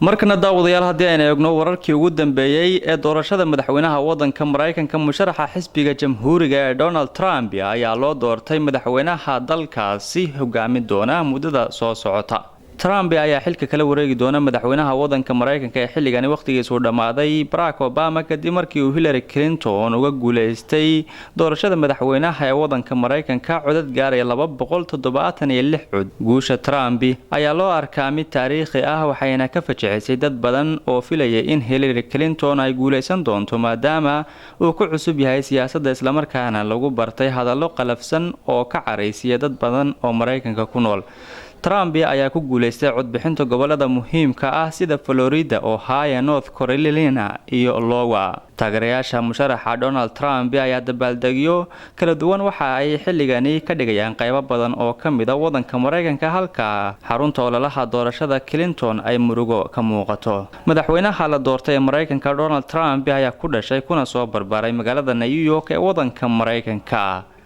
markana daawadayaal haddii aynu eegno wararkii ugu dambeeyay ee doorashada madaxweynaha wadanka Mareykanka musharaxa xisbiga jamhuuriga ee Donald Trump ayaa loo doortay madaxweynaha dalkaasi hogaamin doona muddada soo socota. Trump ayaa xilka kala wareegi doona madaxweynaha wadanka Mareykanka ee xilligan waqtigiisu dhamaaday Barack Obama kadib markii uu Hillary Clinton uga guuleystay doorashada madaxweynaha ee wadanka Mareykanka codad gaaraya 276 cod. Guusha Trump ayaa loo arkaa mid taariikhi ah waxayna ka fajacisay dad badan oo filayay in Hillary Clinton ay guuleysan doonto maadaama uu ku cusub yahay siyaasadda isla markaana lagu bartay hadallo qalafsan oo ka careysiya dad badan oo Mareykanka ku nool. Trump ayaa ku guuleystay codbixinta gobolada muhiimka ah sida Florida, Ohio, North Carolina iyo Iowa. Taageerayaasha musharaxa Donald Trump ayaa dabaaldegyo kala duwan waxa ay xilligani ka dhigayaan qaybo badan oo kamid ah wadanka Mareykanka halka xarunta ololaha doorashada Clinton ay murugo ka muuqato. Madaxweynaha la doortay ee Mareykanka Donald Trump ayaa ku dhashay kuna soo barbaaray magaalada New York ee wadanka Mareykanka.